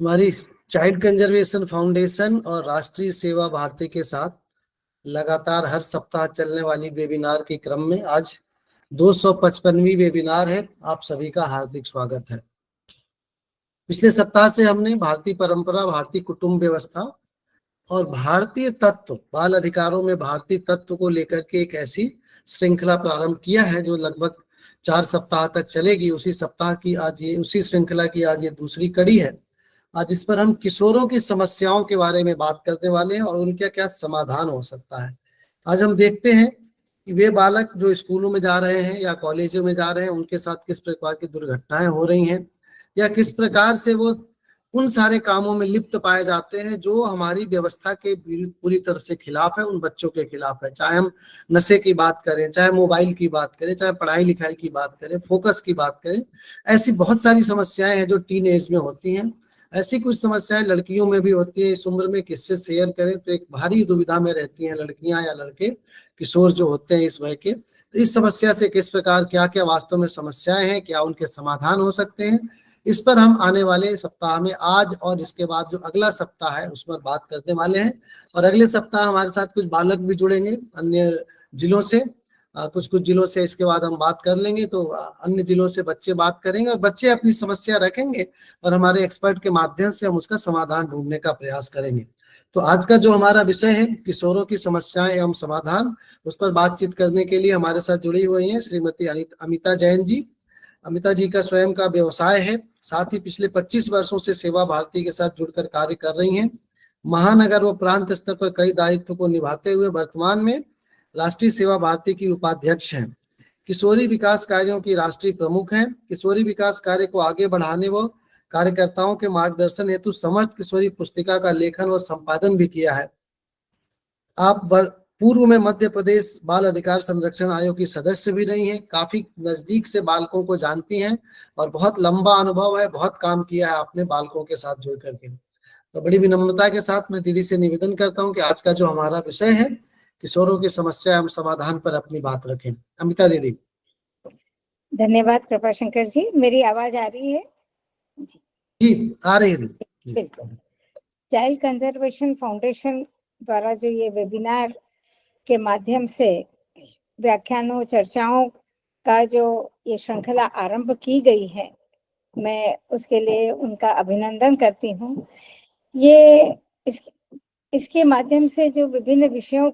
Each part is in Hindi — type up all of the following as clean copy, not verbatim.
हमारी चाइल्ड कंजर्वेशन फाउंडेशन और राष्ट्रीय सेवा भारती के साथ लगातार हर सप्ताह चलने वाली वेबिनार के क्रम में आज 255वीं वेबिनार है। आप सभी का हार्दिक स्वागत है। पिछले सप्ताह से हमने भारतीय परंपरा, भारतीय कुटुंब व्यवस्था और भारतीय तत्व, बाल अधिकारों में भारतीय तत्व को लेकर के एक ऐसी श्रृंखला प्रारंभ किया है जो लगभग 4 सप्ताह तक चलेगी। उसी श्रृंखला की आज ये दूसरी कड़ी है। आज इस पर हम किशोरों की समस्याओं के बारे में बात करने वाले हैं और उनका क्या समाधान हो सकता है। आज हम देखते हैं कि वे बालक जो स्कूलों में जा रहे हैं या कॉलेजों में जा रहे हैं, उनके साथ किस प्रकार की दुर्घटनाएं हो रही हैं या किस प्रकार से वो उन सारे कामों में लिप्त पाए जाते हैं जो हमारी व्यवस्था के पूरी तरह से खिलाफ है, उन बच्चों के खिलाफ है। चाहे हम नशे की बात करें, चाहे मोबाइल की बात करें, चाहे पढ़ाई लिखाई की बात करें, फोकस की बात करें, ऐसी बहुत सारी समस्याएं हैं जो टीन एज में होती हैं। ऐसी कुछ समस्याएं लड़कियों में भी होती है। इस उम्र में किससे शेयर करें तो एक भारी दुविधा में रहती हैं लड़कियां या लड़के, किशोर जो होते हैं इस वय के। तो इस समस्या से किस प्रकार, क्या क्या वास्तव में समस्याएं हैं, क्या उनके समाधान हो सकते हैं, इस पर हम आने वाले सप्ताह में, आज और इसके बाद जो अगला सप्ताह है उस पर बात करने वाले हैं। और अगले सप्ताह हमारे साथ कुछ बालक भी जुड़ेंगे अन्य जिलों से, कुछ जिलों से इसके बाद हम बात कर लेंगे। तो अन्य जिलों से बच्चे बात करेंगे और बच्चे अपनी समस्या रखेंगे और हमारे एक्सपर्ट के माध्यम से हम उसका समाधान ढूंढने का प्रयास करेंगे। तो आज का जो हमारा विषय है किशोरों की समस्याएं एवं समाधान, उस पर बातचीत करने के लिए हमारे साथ जुड़ी हुई हैं श्रीमती अमिता जैन जी। अमिता जी का स्वयं का व्यवसाय है, साथ ही पिछले 25 वर्षों से सेवा भारती के साथ जुड़कर कार्य कर रही हैं। महानगर व प्रांत स्तर पर कई दायित्व को निभाते हुए वर्तमान में राष्ट्रीय सेवा भारती की उपाध्यक्ष हैं। किशोरी विकास कार्यों की राष्ट्रीय प्रमुख हैं। किशोरी विकास कार्य को आगे बढ़ाने व कार्यकर्ताओं के मार्गदर्शन हेतु समर्थ किशोरी पुस्तिका का लेखन व संपादन भी किया है। आप पूर्व में मध्य प्रदेश बाल अधिकार संरक्षण आयोग की सदस्य भी रही हैं, काफी नजदीक से बालकों को जानती हैं और बहुत लंबा अनुभव है, बहुत काम किया है आपने बालकों के साथ जुड़ करके। तो बड़ी विनम्रता के साथ मैं दीदी से निवेदन करता हूं कि आज का जो हमारा विषय है किशोरों की समस्या एवं समाधान पर अपनी बात रखें। अमिता दीदी। धन्यवाद कृपाशंकर जी। मेरी आवाज आ रही है? जी आ रही है दीदी। बिल्कुल। चाइल्ड कंजर्वेशन फाउंडेशन द्वारा जो ये वेबिनार के माध्यम से व्याख्यानों, चर्चाओं का जो ये श्रृंखला आरंभ की गई है, मैं उसके लिए उनका अभिनंदन करती हूँ। इसके माध्यम से जो विभिन्न विषयों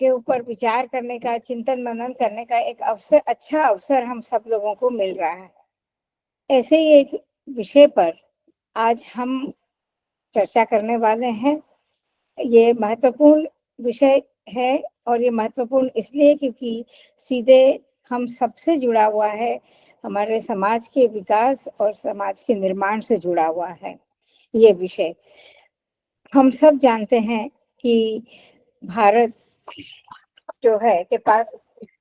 के ऊपर विचार करने का, चिंतन मनन करने का एक अच्छा अवसर हम सब लोगों को मिल रहा है। ऐसे ही एक विषय पर आज हम चर्चा करने वाले हैं। ये महत्वपूर्ण विषय है और ये महत्वपूर्ण इसलिए क्योंकि सीधे हम सबसे जुड़ा हुआ है, हमारे समाज के विकास और समाज के निर्माण से जुड़ा हुआ है ये विषय। हम सब जानते हैं कि भारत जो है के पास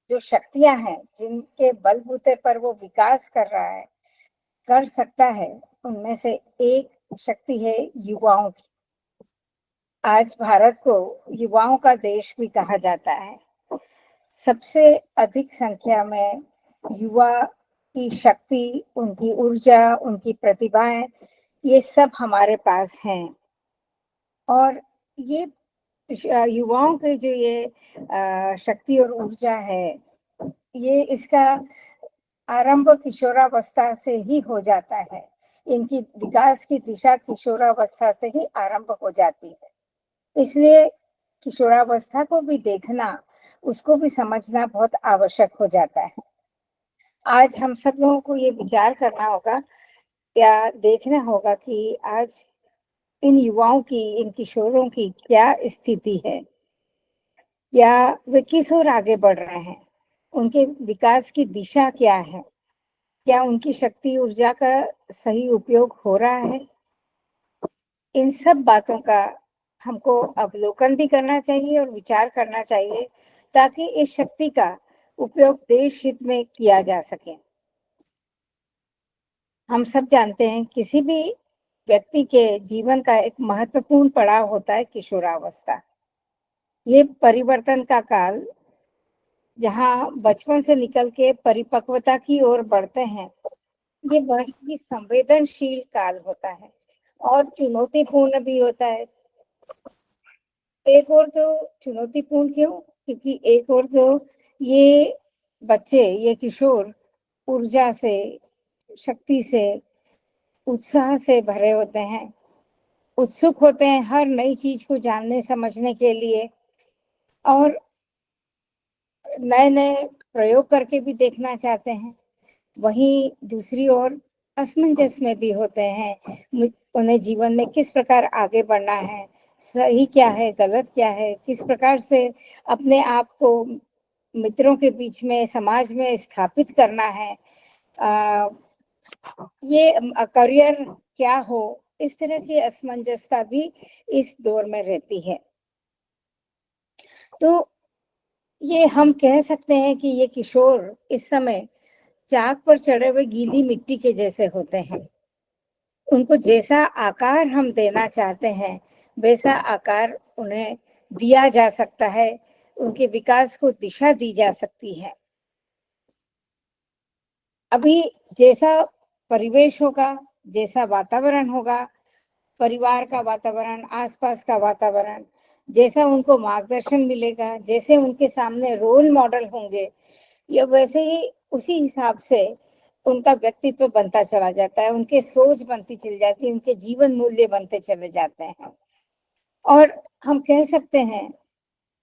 जो शक्तियां हैं, जिनके बलबूते पर वो विकास कर सकता है, उनमें से एक शक्ति है युवाओं की। आज भारत को युवाओं का देश भी कहा जाता है। सबसे अधिक संख्या में युवा की शक्ति, उनकी ऊर्जा, उनकी प्रतिभाएं, ये सब हमारे पास हैं। और ये युवाओं के जो ये शक्ति और ऊर्जा है, ये इसका आरंभ किशोरावस्था से ही हो जाता है। इनकी विकास की दिशा किशोरावस्था से ही आरंभ हो जाती है। इसलिए किशोरावस्था को भी देखना, उसको भी समझना बहुत आवश्यक हो जाता है। आज हम सब लोगों को ये विचार करना होगा या देखना होगा कि आज इन युवाओं की, इन किशोरों की क्या स्थिति है, या वे किस ओर आगे बढ़ रहे हैं, उनके विकास की दिशा क्या है, क्या उनकी शक्ति ऊर्जा का सही उपयोग हो रहा है। इन सब बातों का हमको अवलोकन भी करना चाहिए और विचार करना चाहिए ताकि इस शक्ति का उपयोग देश हित में किया जा सके। हम सब जानते हैं किसी भी व्यक्ति के जीवन का एक महत्वपूर्ण पड़ाव होता है किशोरावस्था। ये परिवर्तन का काल, जहाँ बचपन से निकल के परिपक्वता की ओर बढ़ते हैं, ये बहुत ही संवेदनशील काल होता है। और चुनौतीपूर्ण भी होता है। एक और तो चुनौतीपूर्ण क्यों? क्योंकि एक और तो ये बच्चे, ये किशोर ऊर्जा से, शक्ति से, उत्साह से भरे होते हैं, उत्सुक होते हैं हर नई चीज को जानने समझने के लिए, और नए नए प्रयोग करके भी देखना चाहते हैं। वहीं दूसरी ओर असमंजस में भी होते हैं, उन्हें जीवन में किस प्रकार आगे बढ़ना है, सही क्या है, गलत क्या है, किस प्रकार से अपने आप को मित्रों के बीच में, समाज में स्थापित करना है, ये करियर क्या हो, इस तरह की असमंजसता भी इस दौर में रहती है। तो ये हम कह सकते हैं कि ये किशोर इस समय चाक पर चढ़े हुए गीली मिट्टी के जैसे होते हैं। उनको जैसा आकार हम देना चाहते हैं वैसा आकार उन्हें दिया जा सकता है, उनके विकास को दिशा दी जा सकती है। अभी जैसा परिवेश होगा, जैसा वातावरण होगा, परिवार का वातावरण, आसपास का वातावरण, जैसा उनको मार्गदर्शन मिलेगा, जैसे उनके सामने रोल मॉडल होंगे, या वैसे ही उसी हिसाब से उनका व्यक्तित्व बनता चला जाता है, उनके सोच बनती चली जाती है, उनके जीवन मूल्य बनते चले जाते हैं। और हम कह सकते हैं,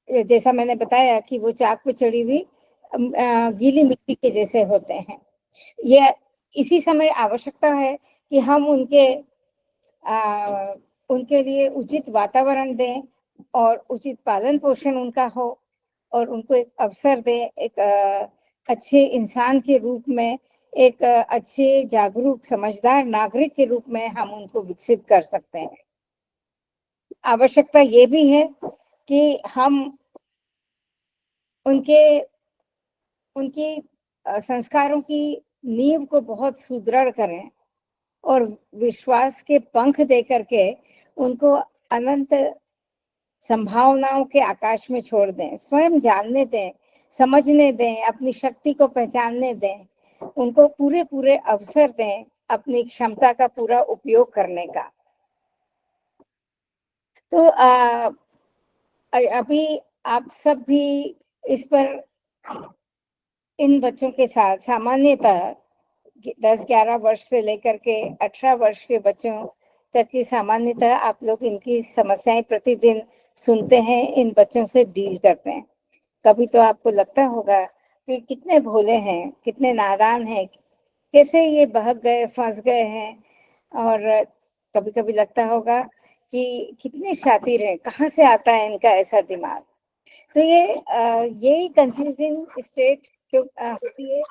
जैसा मैंने बताया कि वो चाक पे चढ़ी हुई गीली मिट्टी के जैसे होते हैं। ये इसी समय आवश्यकता है कि हम उनके लिए उचित वातावरण दें और उचित पालन पोषण उनका हो, और उनको एक अवसर दें, एक अच्छे इंसान के रूप में, एक अच्छे जागरूक समझदार नागरिक के रूप में हम उनको विकसित कर सकते हैं। आवश्यकता ये भी है कि हम उनके उनकी संस्कारों की नींव को बहुत सुदृढ़ करें और विश्वास के पंख दे करके उनको अनंत संभावनाओं के आकाश में छोड़ दें, स्वयं जानने दें, समझने दें, अपनी शक्ति को पहचानने दें, उनको पूरे पूरे अवसर दें अपनी क्षमता का पूरा उपयोग करने का। तो अभी आप सब भी इस पर, इन बच्चों के साथ सामान्यतः 10-11 वर्ष से लेकर के 18 वर्ष के बच्चों तक की सामान्यतः आप लोग इनकी समस्याएं प्रतिदिन सुनते हैं, इन बच्चों से डील करते हैं। कभी तो आपको लगता होगा कि कितने भोले हैं, कितने नादान हैं, कैसे ये बहक गए, फंस गए हैं, और कभी कभी लगता होगा कि कितने शातिर हैं, कहाँ से आता है इनका ऐसा दिमाग। तो यही कंफ्यूजिंग स्टेट क्यों होती है,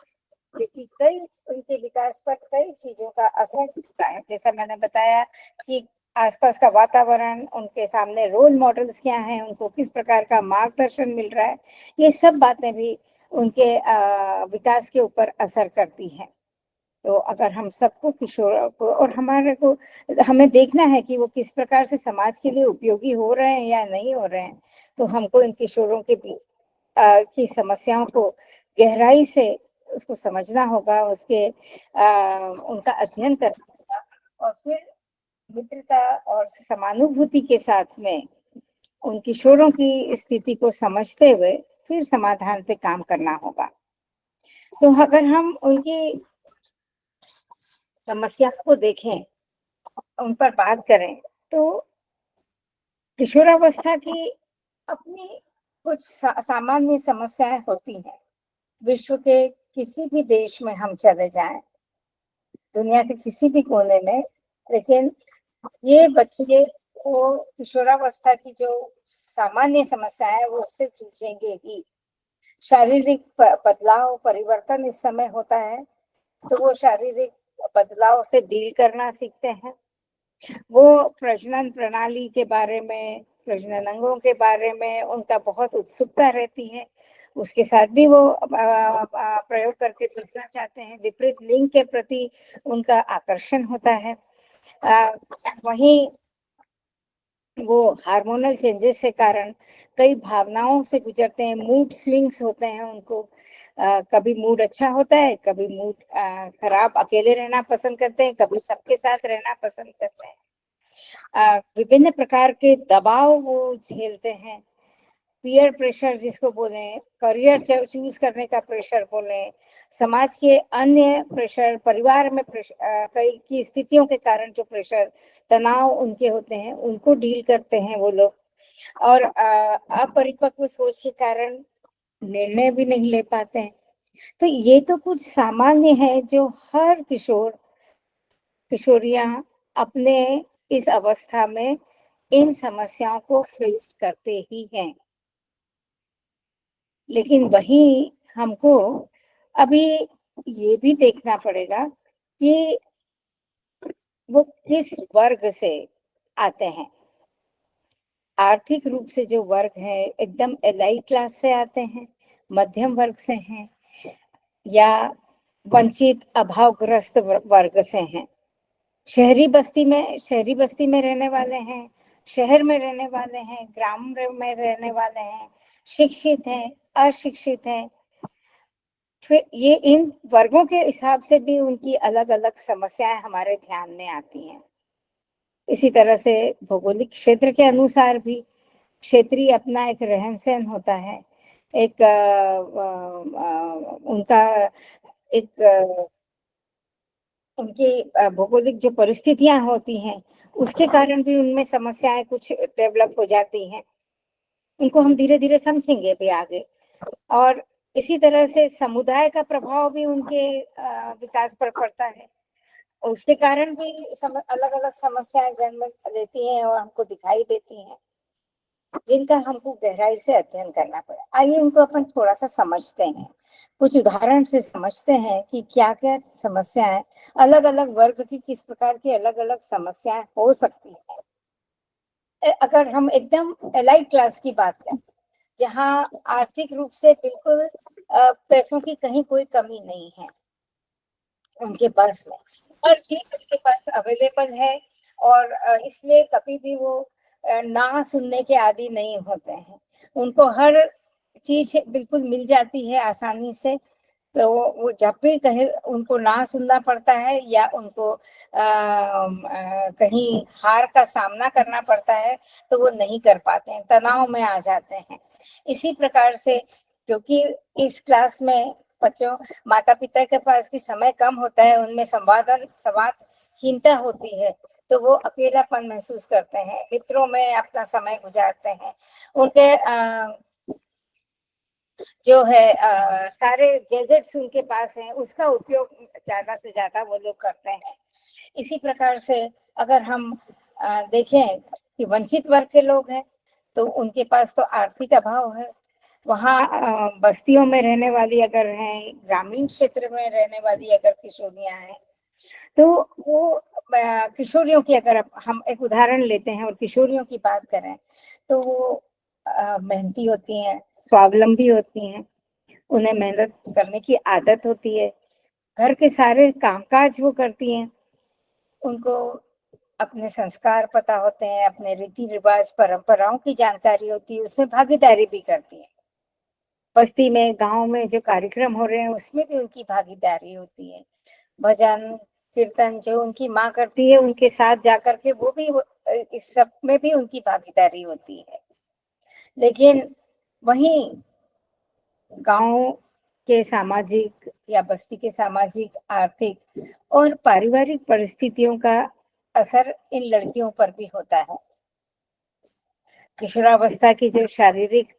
क्योंकि कई उनके विकास पर कई चीजों का असर दिखता है। जैसा मैंने बताया कि आसपास का वातावरण, उनके सामने रोल मॉडल्स क्या हैं, उनको किस प्रकार का मार्गदर्शन मिल रहा है, ये सब बातें भी उनके विकास के ऊपर असर करती हैं। तो अगर हम सबको, किशोर को और हमारे को, हमें देखना है कि वो किस प्रकार से समाज के लिए उपयोगी हो रहे हैं या नहीं हो रहे हैं, तो हमको इन किशोरों के बीच की समस्याओं को गहराई से उसको समझना होगा, उनका अध्ययन करना होगा, और फिर मित्रता और समानुभूति के साथ में उन किशोरों की स्थिति को समझते हुए फिर समाधान पे काम करना होगा। तो अगर हम उनकी समस्या को देखें, उन पर बात करें, तो किशोरावस्था की अपनी कुछ सामान्य समस्याएं होती हैं। विश्व के किसी भी देश में हम चले जाएं, दुनिया के किसी भी कोने में, लेकिन ये बच्चे को किशोरावस्था की जो सामान्य समस्या है वो उससे जूझेंगे ही। शारीरिक बदलाव, परिवर्तन इस समय होता है, तो वो शारीरिक बदलाव से डील करना सीखते हैं। वो प्रजनन प्रणाली के बारे में, प्रजनन अंगों के बारे में उनका बहुत उत्सुकता रहती है, उसके साथ भी वो प्रयोग करके देखना चाहते हैं। विपरीत लिंग के प्रति उनका आकर्षण होता है। वहीं वो हार्मोनल चेंजेस के कारण कई भावनाओं से गुजरते हैं, मूड स्विंग्स होते हैं उनको। कभी मूड अच्छा होता है, कभी मूड खराब, अकेले रहना पसंद करते हैं, कभी सबके साथ रहना पसंद करते हैं। विभिन्न प्रकार के दबाव वो झेलते हैं, पीयर प्रेशर जिसको बोले, करियर चूज करने का प्रेशर बोले, समाज के अन्य प्रेशर, परिवार में प्रेशर, कई की स्थितियों के कारण जो प्रेशर, तनाव उनके होते हैं, उनको डील करते हैं वो लोग। और अपरिपक्व सोच के कारण निर्णय भी नहीं ले पाते हैं। तो ये तो कुछ सामान्य है जो हर किशोर किशोरियां अपने इस अवस्था में इन समस्याओं को फेस करते ही हैं। लेकिन वही हमको अभी ये भी देखना पड़ेगा कि वो किस वर्ग से आते हैं। आर्थिक रूप से जो वर्ग है एकदम एलाइट क्लास से आते हैं, मध्यम वर्ग से हैं, या वंचित अभावग्रस्त वर्ग से हैं। शहरी बस्ती में रहने वाले हैं, शहर में रहने वाले हैं, ग्राम में रहने वाले हैं, शिक्षित हैं, अशिक्षित हैं। फिर ये इन वर्गों के हिसाब से भी उनकी अलग अलग समस्याएं हमारे ध्यान में आती हैं। इसी तरह से भौगोलिक क्षेत्र के अनुसार भी क्षेत्रीय अपना एक रहन सहन होता है, एक उनका एक उनकी भौगोलिक जो परिस्थितियां होती हैं उसके कारण भी उनमें समस्याएं कुछ डेवलप हो जाती हैं। उनको हम धीरे धीरे समझेंगे भी आगे। और इसी तरह से समुदाय का प्रभाव भी उनके विकास पर पड़ता है। उसके कारण भी अलग अलग समस्याएं जन्म लेती हैं और हमको दिखाई देती हैं, जिनका हमको गहराई से अध्ययन करना पड़ा। आइए इनको अपन थोड़ा सा समझते हैं, कुछ उदाहरण से समझते हैं कि क्या क्या समस्याएं, अलग अलग वर्ग की किस प्रकार की अलग अलग समस्याएं हो सकती है। अगर हम एकदम एलाइट क्लास की बात करें, जहाँ आर्थिक रूप से बिल्कुल पैसों की कहीं कोई कमी नहीं है उनके पास में, हर चीज उनके पास अवेलेबल है, और इसलिए कभी भी वो ना सुनने के आदी नहीं होते हैं। उनको हर चीज बिल्कुल मिल जाती है आसानी से, तो वो जब भी कहीं उनको ना सुनना पड़ता है या उनको कहीं हार का सामना करना पड़ता है तो वो नहीं कर पाते हैं, तनाव में आ जाते हैं। इसी प्रकार से क्योंकि इस क्लास में बच्चों, माता पिता के पास भी समय कम होता है, उनमें संवादहीनता होती है, तो वो अकेलापन महसूस करते हैं, मित्रों में अपना समय गुजारते हैं। उनके जो है सारे गैजेट्स उनके पास हैं, उसका उपयोग ज्यादा से ज्यादा वो लोग करते हैं। इसी प्रकार से अगर हम देखें कि वंचित वर्ग के लोग हैं तो उनके पास तो आर्थिक अभाव है। वहाँ बस्तियों में रहने वाली अगर हैं, ग्रामीण क्षेत्र में रहने वाली अगर किशोरियां हैं, तो वो किशोरियों की अगर हम एक उदाहरण लेते हैं और किशोरियों की बात करें तो वो मेहनती होती हैं, स्वावलंबी होती हैं, उन्हें मेहनत करने की आदत होती है, घर के सारे कामकाज वो करती हैं, उनको अपने संस्कार पता होते हैं, अपने रीति रिवाज परंपराओं की जानकारी होती है, उसमें भागीदारी भी करती है। बस्ती में, गांव में जो कार्यक्रम हो रहे हैं उसमें भी उनकी भागीदारी होती है। भजन कीर्तन जो उनकी माँ करती है उनके साथ जाकर के वो भी इस सब में भी उनकी भागीदारी होती है। लेकिन वहीं गांव के सामाजिक या बस्ती के सामाजिक, आर्थिक और पारिवारिक परिस्थितियों का असर इन लड़कियों पर भी होता है। किशोरावस्था की जो शारीरिक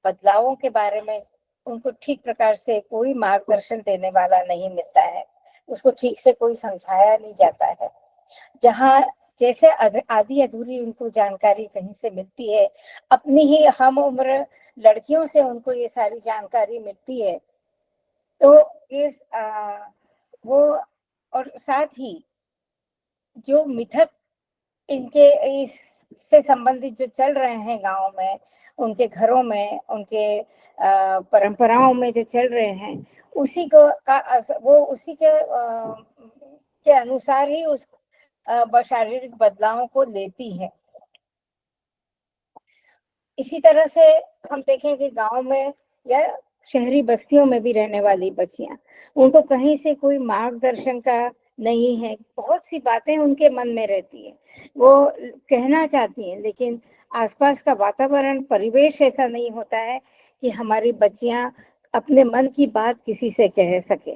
बदलावों के बारे में उनको ठीक प्रकार से कोई मार्गदर्शन देने वाला नहीं मिलता है, उसको ठीक से कोई समझाया नहीं जाता है। जहाँ जैसे आधी अधूरी उनको जानकारी कहीं से मिलती है, अपनी ही हम उम्र लड़कियों से उनको ये सारी जानकारी मिलती है, तो इस वो और साथ ही जो मिथक इनके इससे संबंधित जो चल रहे हैं गांव में, उनके घरों में, उनके परंपराओं में जो चल रहे हैं, उसी को वो उसी के अनुसार ही उस शारीरिक बदलावों को लेती है। इसी तरह से हम देखें कि गांव में या शहरी बस्तियों में भी रहने वाली बच्चियां, उनको कहीं से कोई मार्गदर्शन का नहीं है, बहुत सी बातें उनके मन में रहती है, वो कहना चाहती हैं, लेकिन आसपास का वातावरण, परिवेश ऐसा नहीं होता है कि हमारी बच्चियां अपने मन की बात किसी से कह सके।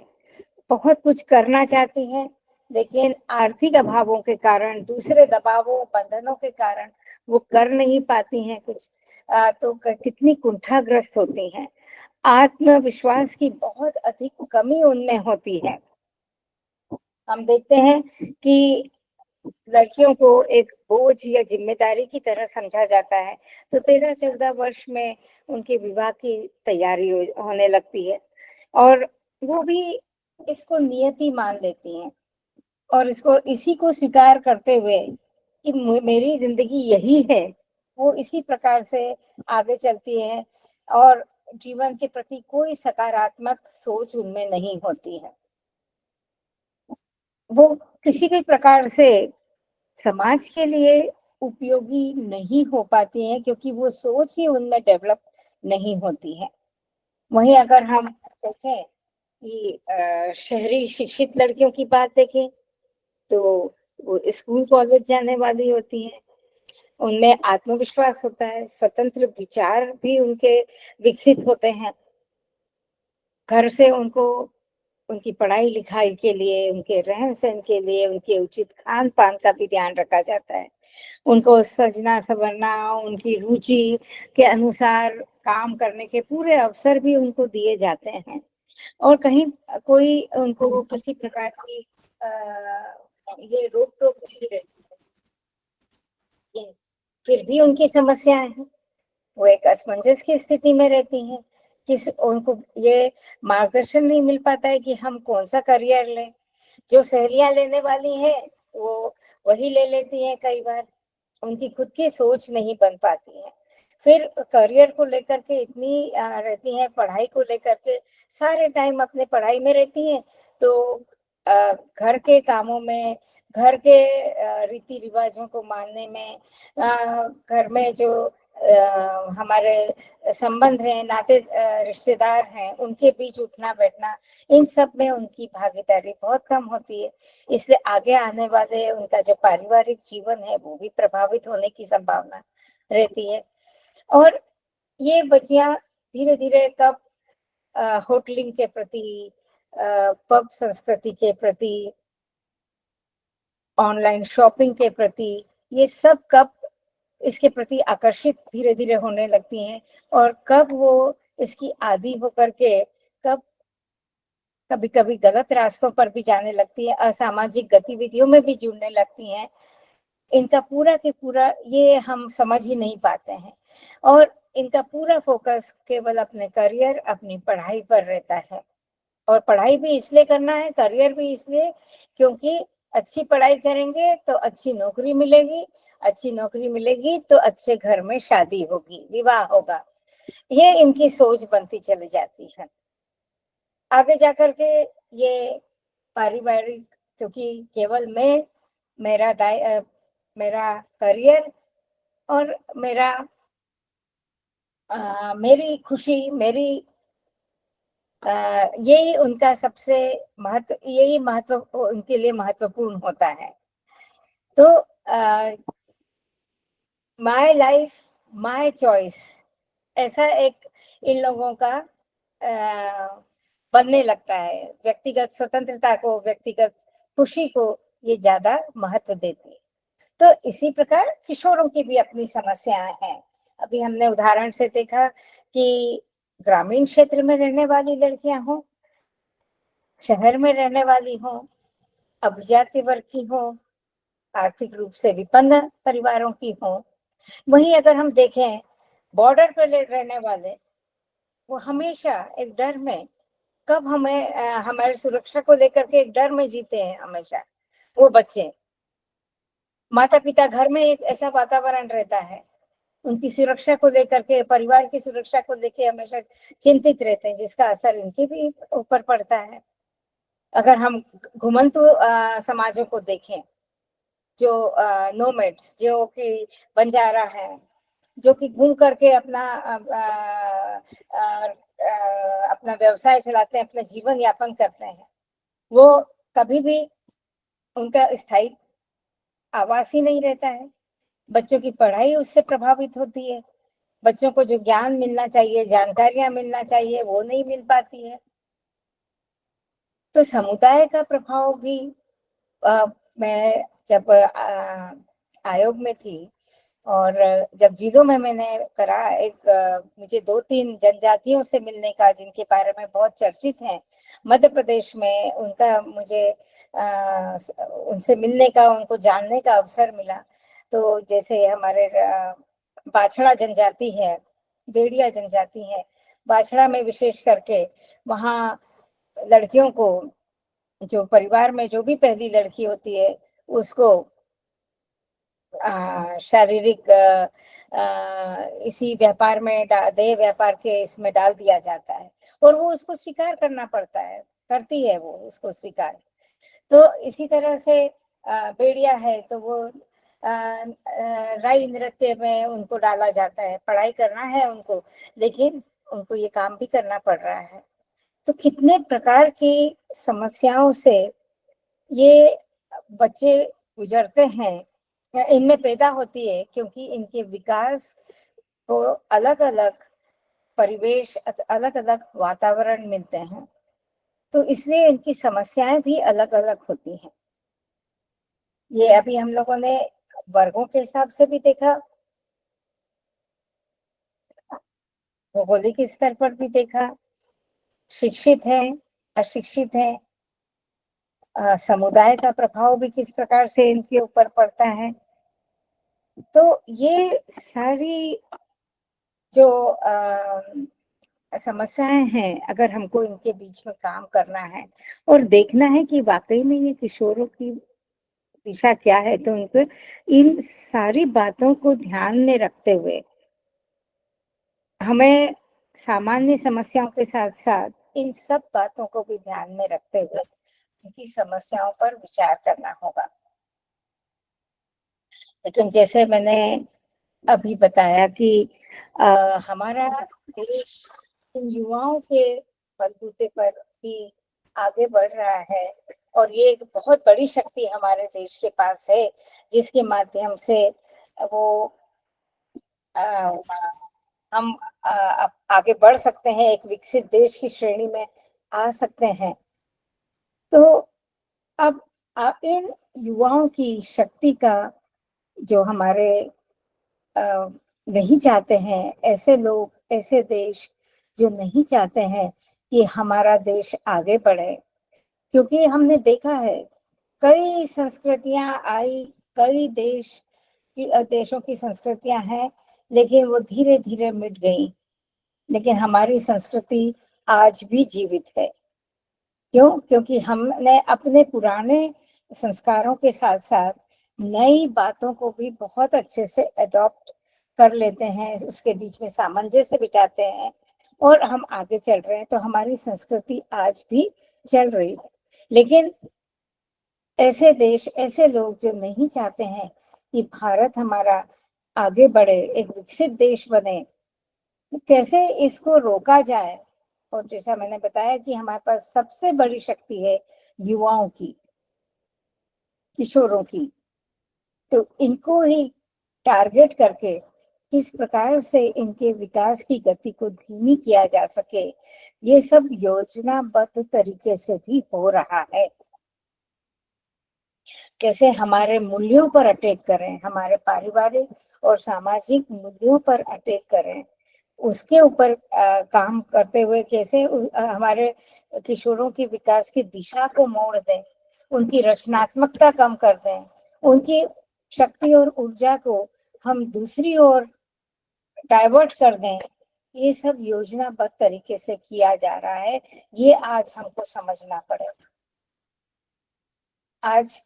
बहुत कुछ करना चाहती हैं, लेकिन आर्थिक अभावों के कारण, दूसरे दबावों, बंधनों के कारण वो कर नहीं पाती हैं कुछ। तो कितनी कुंठाग्रस्त होती हैं। आत्मविश्वास की बहुत अधिक कमी उनमें होती है। हम देखते हैं कि लड़कियों को एक बोझ या जिम्मेदारी की तरह समझा जाता है, तो 13-14 वर्ष में उनके विवाह की तैयारी होने लगती है, और वो भी इसको नियति मान लेती हैं, और इसको, इसी को स्वीकार करते हुए कि मेरी जिंदगी यही है, वो इसी प्रकार से आगे चलती है, और जीवन के प्रति कोई सकारात्मक सोच उनमें नहीं होती है। वो किसी भी प्रकार से समाज के लिए उपयोगी नहीं हो पाती हैं, क्योंकि वो सोच ही उनमें डेवलप नहीं होती है। वहीं अगर हम देखें कि शहरी शिक्षित लड़कियों की बात देखें, तो वो स्कूल कॉलेज जाने वाली होती हैं, उनमें आत्मविश्वास होता है, स्वतंत्र विचार भी उनके विकसित होते हैं। घर से उनको उनकी पढ़ाई लिखाई के लिए, उनके रहन सहन के लिए, उनके उचित खान पान का भी ध्यान रखा जाता है। उनको सजना संवरना, उनकी रुचि के अनुसार काम करने के पूरे अवसर भी उनको दिए जाते हैं, और कहीं कोई उनको किसी प्रकार की ये रोक टोक नहीं रहती है। फिर भी उनकी समस्याएं हैं, वो एक असमंजस की स्थिति में रहती हैं, किस उनको ये मार्गदर्शन नहीं मिल पाता है कि हम कौन सा करियर लें। जो सहेलियां लेने वाली है, वो वही ले लेती हैं, कई बार उनकी खुद की सोच नहीं बन पाती है। फिर करियर को लेकर के इतनी रहती हैं, पढ़ाई को लेकर के सारे टाइम अपने पढ़ाई में रहती हैं, तो घर के कामों में, घर के रीति रिवाजों को मानने में, घर में जो हमारे संबंध हैं, नाते रिश्तेदार हैं, उनके बीच उठना बैठना, इन सब में उनकी भागीदारी बहुत कम होती है। इसलिए आगे आने वाले उनका जो पारिवारिक जीवन है, वो भी प्रभावित होने की संभावना रहती है। और ये बच्चियां धीरे धीरे कब होटलिंग के प्रति, पब संस्कृति के प्रति, ऑनलाइन शॉपिंग के प्रति, ये सब कब इसके प्रति आकर्षित धीरे धीरे होने लगती हैं, और कब वो इसकी आदी होकर के कब कभी कभी गलत रास्तों पर भी जाने लगती है, असामाजिक गतिविधियों में भी जुड़ने लगती हैं, इनका पूरा के पूरा ये हम समझ ही नहीं पाते हैं। और इनका पूरा फोकस केवल अपने करियर, अपनी पढ़ाई पर रहता है, और पढ़ाई भी इसलिए करना है, करियर भी इसलिए, क्योंकि अच्छी पढ़ाई करेंगे तो अच्छी नौकरी मिलेगी, अच्छी नौकरी मिलेगी तो अच्छे घर में शादी होगी, विवाह होगा। ये इनकी सोच बनती चली जाती है। आगे जाकर के ये पारिवारिक, क्योंकि केवल मैं, मेरा करियर और मेरी खुशी, मेरी यही उनका सबसे यही महत्व उनके लिए महत्वपूर्ण होता है। तो माय लाइफ माय चॉइस, ऐसा एक इन लोगों का बनने लगता है। व्यक्तिगत स्वतंत्रता को, व्यक्तिगत खुशी को ये ज्यादा महत्व देती है। तो इसी प्रकार किशोरों की भी अपनी समस्याएं हैं। अभी हमने उदाहरण से देखा कि ग्रामीण क्षेत्र में रहने वाली लड़कियां हों, शहर में रहने वाली हों, अभिजाति वर्ग की हों, आर्थिक रूप से विपन्न परिवारों की हों, वहीं अगर हम देखें बॉर्डर पर रहने वाले, वो हमेशा एक डर में, कब हमें हमारी सुरक्षा को लेकर के एक डर में जीते हैं हमेशा वो बच्चे। माता पिता घर में एक ऐसा वातावरण रहता है, उनकी सुरक्षा को लेकर के, परिवार की सुरक्षा को लेकर हमेशा चिंतित रहते हैं, जिसका असर इनके भी ऊपर पड़ता है। अगर हम घुमंतु समाजों को देखें, जो नोमैड्स, जो कि बंजारा है, जो कि घूम करके अपना व्यवसाय चलाते हैं, अपना जीवन यापन करते हैं, वो कभी भी उनका स्थायी आवास ही नहीं रहता है, बच्चों की पढ़ाई उससे प्रभावित होती है, बच्चों को जो ज्ञान मिलना चाहिए, जानकारियां मिलना चाहिए, वो नहीं मिल पाती है। तो समुदाय का प्रभाव भी मैं जब आयोग में थी और जब जिलों में मैंने करा, एक मुझे 2-3 जनजातियों से मिलने का, जिनके बारे में बहुत चर्चित हैं मध्य प्रदेश में, उनका मुझे उनसे मिलने का, उनको जानने का अवसर मिला। तो जैसे हमारे बाछड़ा जनजाति है, भेड़िया जनजाति है, बाछड़ा में विशेष करके वहाँ लड़कियों को, जो परिवार में जो भी पहली लड़की होती है, उसको शारीरिक इसी व्यापार में, देह व्यापार के इसमें डाल दिया जाता है और वो उसको स्वीकार करना पड़ता है, करती है वो उसको स्वीकार। तो इसी तरह से भेड़िया है तो वो राई नृत्य में उनको डाला जाता है, पढ़ाई करना है उनको, लेकिन उनको ये काम भी करना पड़ रहा है। तो कितने प्रकार की समस्याओं से ये बच्चे गुजरते हैं, इनमें पैदा होती है, क्योंकि इनके विकास को अलग अलग परिवेश, अलग अलग वातावरण मिलते हैं, तो इसलिए इनकी समस्याएं भी अलग अलग होती हैं। ये अभी हम लोगों ने वर्गों के हिसाब से भी देखा, भौगोलिक स्तर पर भी देखा, शिक्षित है, अशिक्षित है, समुदाय का प्रभाव भी किस प्रकार से इनके ऊपर पड़ता है। तो ये सारी जो समस्याएं हैं, अगर हमको इनके बीच में काम करना है और देखना है कि वाकई में ये किशोरों की दिशा क्या है, तो उनको इन सारी बातों को ध्यान में रखते हुए हमें सामान्य समस्याओं के साथ साथ इन सब बातों को भी ध्यान में रखते हुए उनकी समस्याओं पर विचार करना होगा। लेकिन जैसे मैंने अभी बताया कि हमारा देश इन युवाओं के बलबूते पर ही आगे बढ़ रहा है और ये एक बहुत बड़ी शक्ति हमारे देश के पास है, जिसके माध्यम से वो आ, हम आगे बढ़ सकते हैं, एक विकसित देश की श्रेणी में आ सकते हैं। तो अब इन युवाओं की शक्ति का, जो हमारे नहीं चाहते हैं, ऐसे लोग, ऐसे देश जो नहीं चाहते हैं कि हमारा देश आगे बढ़े, क्योंकि हमने देखा है कई संस्कृतियां आई, कई देशों की संस्कृतियां हैं, लेकिन वो धीरे धीरे मिट गई, लेकिन हमारी संस्कृति आज भी जीवित है। क्यों? क्योंकि हमने अपने पुराने संस्कारों के साथ साथ नई बातों को भी बहुत अच्छे से अडॉप्ट कर लेते हैं, उसके बीच में सामंजस्य बिठाते हैं और हम आगे चल रहे हैं। तो हमारी संस्कृति आज भी चल रही है। लेकिन ऐसे देश, ऐसे लोग जो नहीं चाहते हैं कि भारत हमारा आगे बढ़े, एक विकसित देश बने, कैसे इसको रोका जाए? और जैसा मैंने बताया कि हमारे पास सबसे बड़ी शक्ति है युवाओं की, किशोरों की, तो इनको ही टारगेट करके किस प्रकार से इनके विकास की गति को धीमी किया जा सके, ये सब योजनाबद्ध तरीके से भी हो रहा है। कैसे हमारे मूल्यों पर अटैक करें, हमारे पारिवारिक और सामाजिक मूल्यों पर अटैक करें, उसके ऊपर काम करते हुए कैसे हमारे किशोरों की विकास की दिशा को मोड़ दें, उनकी रचनात्मकता कम कर दें, उनकी शक्ति और ऊर्जा को हम दूसरी ओर डाइवर्ट कर दें, ये सब योजनाबद्ध तरीके से किया जा रहा है। ये आज हमको समझना पड़ेगा। आज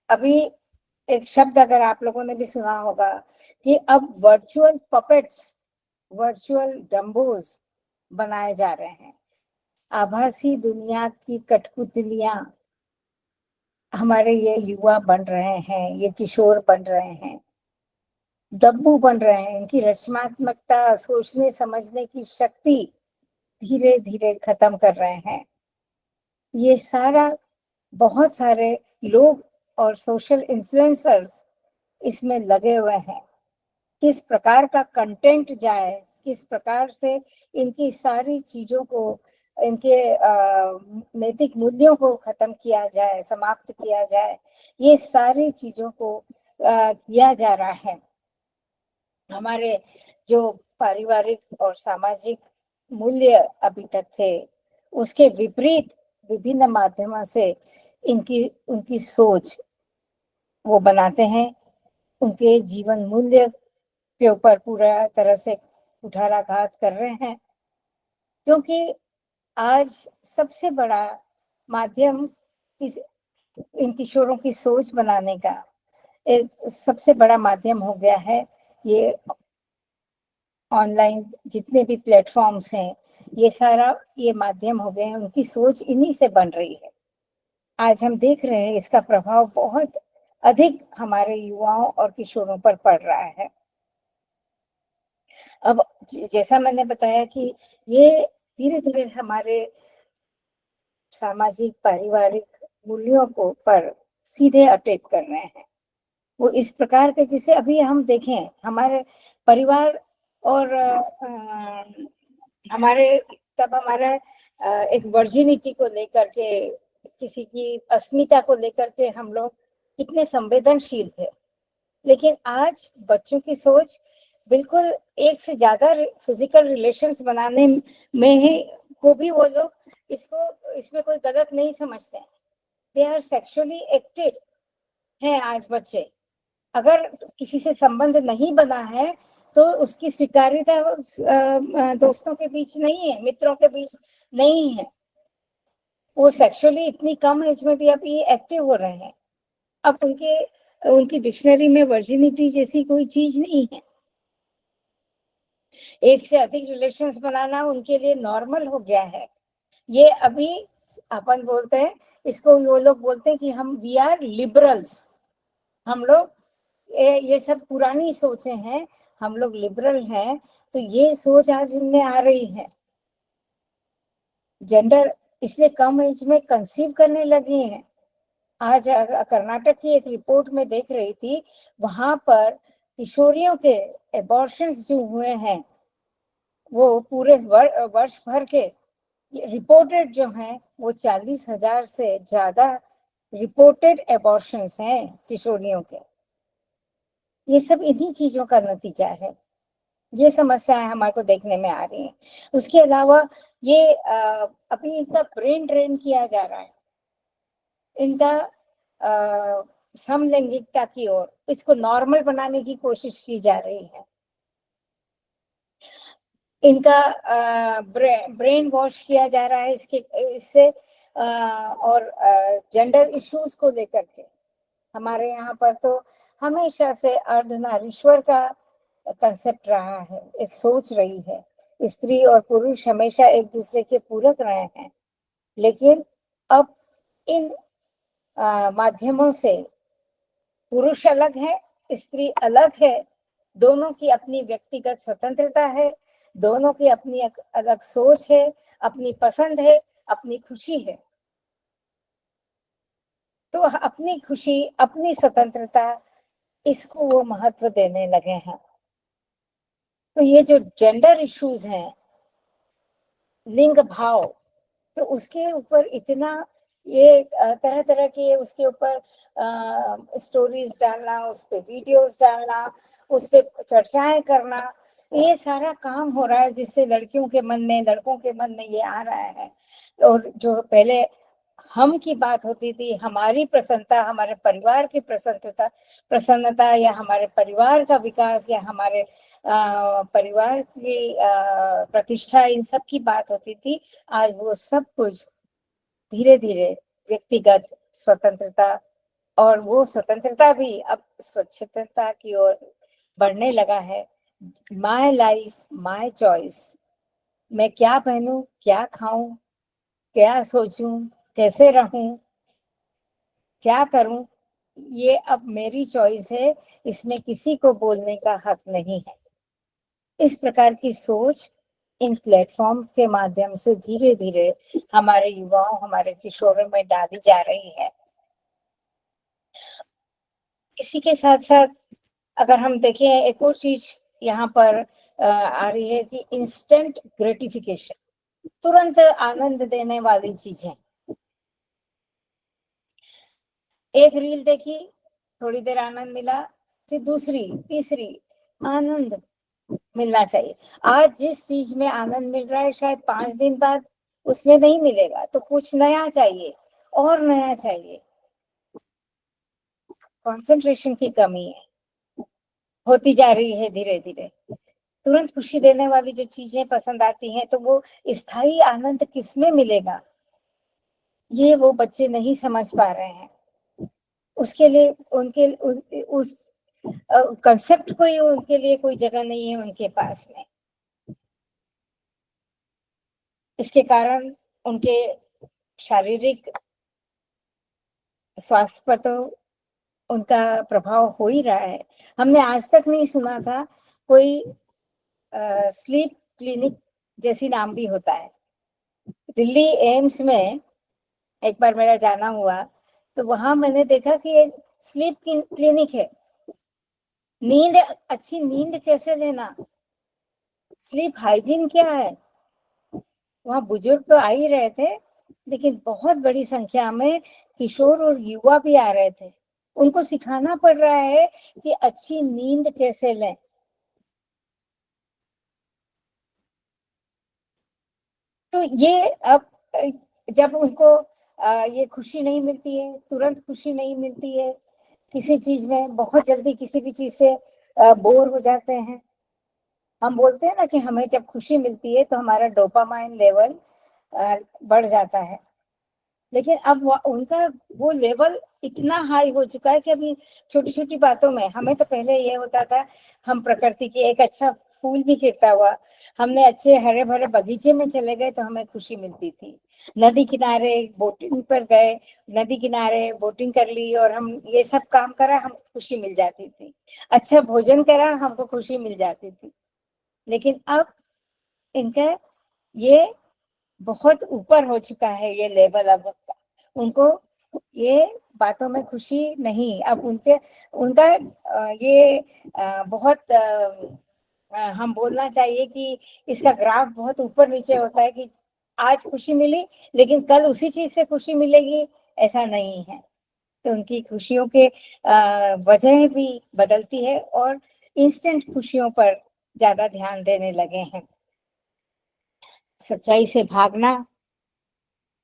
अभी एक शब्द अगर आप लोगों ने भी सुना होगा कि अब वर्चुअल पपेट्स, वर्चुअल डम्बोज बनाए जा रहे हैं। आभासी दुनिया की कठपुतलियां हमारे ये युवा बन रहे हैं, ये किशोर बन रहे हैं, दब्बू बन रहे हैं। इनकी रचनात्मकता, सोचने समझने की शक्ति धीरे धीरे खत्म कर रहे हैं। ये सारा, बहुत सारे लोग और सोशल इन्फ्लुएंसर्स इसमें लगे हुए हैं। किस प्रकार का कंटेंट जाए, किस प्रकार से इनकी सारी चीजों को, इनके नैतिक मूल्यों को खत्म किया जाए, समाप्त किया जाए, ये सारी चीजों को किया जा रहा है। हमारे जो पारिवारिक और सामाजिक मूल्य अभी तक थे, उसके विपरीत विभिन्न माध्यमों से उनकी सोच वो बनाते हैं, उनके जीवन मूल्य के ऊपर पूरा तरह से कुठाराघात कर रहे हैं। क्योंकि आज सबसे बड़ा माध्यम इन किशोरों की सोच बनाने का एक सबसे बड़ा माध्यम हो गया है ये ऑनलाइन जितने भी प्लेटफॉर्म्स हैं, ये सारा ये माध्यम हो गए हैं, उनकी सोच इन्हीं से बन रही है। आज हम देख रहे हैं इसका प्रभाव बहुत अधिक हमारे युवाओं और किशोरों पर पड़ रहा है। अब जैसा मैंने बताया कि ये धीरे धीरे हमारे सामाजिक पारिवारिक मूल्यों को पर सीधे अटैक कर रहे हैं। वो इस प्रकार के, जिसे अभी हम देखें हमारे परिवार और हमारे तब हमारा एक वर्जिनिटी को लेकर के, किसी की अस्मिता को लेकर के हम लोग कितने संवेदनशील थे। लेकिन आज बच्चों की सोच बिल्कुल एक से ज्यादा फिजिकल रिलेशंस बनाने में ही को भी वो लोग इसमें कोई गलत नहीं समझते। दे आर सेक्सुअली एक्टिव हैं आज बच्चे। अगर किसी से संबंध नहीं बना है तो उसकी स्वीकार्यता दोस्तों के बीच नहीं है, मित्रों के बीच नहीं है। वो सेक्सुअली इतनी कम एज में भी अभी एक्टिव हो रहे हैं। अब उनकी डिक्शनरी में वर्जिनिटी जैसी कोई चीज नहीं है। एक से अधिक रिलेशंस बनाना उनके लिए नॉर्मल हो गया है। ये अभी अपन बोलते हैं इसको, वो लोग बोलते हैं कि हम वी आर लिबरल्स। हम लोग ये सब पुरानी सोचें हैं, हम लोग लिबरल हैं। तो ये सोच आज उनमें आ रही है। जेंडर इसलिए कम एज में कंसीव करने लगी हैं। आज कर्नाटक की एक रिपोर्ट में देख रही थी, वहां पर किशोरियों के एबॉर्शंस जो हुए हैं वो पूरे वर्ष भर के रिपोर्टेड जो हैं वो 40,000 से ज्यादा रिपोर्टेड एबॉर्शंस हैं किशोरियों के। ये सब इन्हीं चीजों का नतीजा है। ये समस्याएं हमारे को देखने में आ रही हैं। उसके अलावा ये अभी इनका ब्रेन ड्रेन किया जा रहा है, इनका समलैंगिकता की ओर, इसको नॉर्मल बनाने की कोशिश की जा रही है। इनका ब्रेन वॉश किया जा रहा है इससे और जेंडर इश्यूज को लेकर के हमारे यहाँ पर तो हमेशा से अर्धनारीश्वर का कंसेप्ट रहा है, एक सोच रही है। स्त्री और पुरुष हमेशा एक दूसरे के पूरक रहे हैं। लेकिन अब इन माध्यमों से पुरुष अलग है, स्त्री अलग है, दोनों की अपनी व्यक्तिगत स्वतंत्रता है, दोनों की अपनी अलग सोच है, अपनी पसंद है, अपनी खुशी है। तो अपनी खुशी, अपनी स्वतंत्रता, इसको वो महत्व देने लगे हैं। तो ये जो जेंडर इश्यूज हैं, लिंग भाव, तो उसके ऊपर इतना ये तरह तरह के उसके ऊपर स्टोरीज डालना, उस पे वीडियोस डालना, उस पे चर्चाएं करना, ये सारा काम हो रहा है, जिससे लड़कियों के मन में, लड़कों के मन में ये आ रहा है। और जो पहले हम की बात होती थी, हमारी प्रसन्नता, हमारे परिवार की प्रसन्नता या हमारे परिवार का विकास या हमारे परिवार की प्रतिष्ठा, इन सब की बात होती थी। आज वो सब कुछ धीरे धीरे व्यक्तिगत स्वतंत्रता, और वो स्वतंत्रता भी अब स्वच्छता की ओर बढ़ने लगा है। माय लाइफ माय चॉइस, मैं क्या पहनूं, क्या खाऊं, क्या सोचूं, कैसे रहूं, क्या करूं, ये अब मेरी चॉइस है, इसमें किसी को बोलने का हक नहीं है। इस प्रकार की सोच इन प्लेटफॉर्म के माध्यम से धीरे धीरे हमारे युवाओं, हमारे किशोरों में डाली जा रही है। इसी के साथ साथ अगर हम देखें, एक और चीज यहाँ पर आ रही है कि इंस्टेंट ग्रेटिफिकेशन, तुरंत आनंद देने वाली चीजें। एक रील देखी, थोड़ी देर आनंद मिला, फिर दूसरी तीसरी, आनंद मिलना चाहिए। आज जिस चीज में आनंद मिल रहा है शायद 5 दिन बाद उसमें नहीं मिलेगा, तो कुछ नया चाहिए और नया चाहिए। कंसंट्रेशन की कमी है, होती जा रही है धीरे धीरे। तुरंत खुशी देने वाली जो चीजें पसंद आती हैं, तो वो स्थायी आनंद किसमें मिलेगा, ये वो बच्चे नहीं समझ पा रहे हैं। उसके लिए उनके उस कंसेप्ट को ही उनके लिए कोई जगह नहीं है उनके पास में। इसके कारण उनके शारीरिक स्वास्थ्य पर तो उनका प्रभाव हो ही रहा है। हमने आज तक नहीं सुना था कोई स्लीप क्लिनिक जैसी नाम भी होता है। दिल्ली एम्स में एक बार मेरा जाना हुआ, तो वहां मैंने देखा कि एक स्लीप क्लिनिक है। नींद, अच्छी नींद कैसे लेना, स्लीप हाइजीन क्या है। वहां बुजुर्ग तो आ ही रहे थे, लेकिन बहुत बड़ी संख्या में किशोर और युवा भी आ रहे थे। उनको सिखाना पड़ रहा है कि अच्छी नींद कैसे लें। तो ये अब जब उनको ये खुशी नहीं मिलती है, तुरंत खुशी नहीं मिलती है किसी चीज में, बहुत जल्दी किसी भी चीज से बोर हो जाते हैं। हम बोलते हैं ना कि हमें जब खुशी मिलती है तो हमारा डोपामाइन लेवल बढ़ जाता है, लेकिन अब उनका वो लेवल इतना हाई हो चुका है कि अभी छोटी छोटी बातों में, हमें तो पहले ये होता था, हम प्रकृति की एक अच्छा फूल भी खिलता हुआ, हमने अच्छे हरे भरे बगीचे में चले गए तो हमें खुशी मिलती थी। नदी किनारे बोटिंग पर गए, नदी किनारे बोटिंग कर ली और हम ये सब काम करा, हमको खुशी मिल जाती थी। अच्छा भोजन करा, हमको खुशी मिल जाती थी। लेकिन अब इनका ये बहुत ऊपर हो चुका है ये लेवल। अब उनको ये बातों में खुशी नहीं, अब उनके उनका ये बहुत हम बोलना चाहिए कि इसका ग्राफ बहुत ऊपर नीचे होता है कि आज खुशी मिली लेकिन कल उसी चीज से खुशी मिलेगी, ऐसा नहीं है। तो उनकी खुशियों के वजह भी बदलती है और इंस्टेंट खुशियों पर ज्यादा ध्यान देने लगे हैं। सच्चाई से भागना,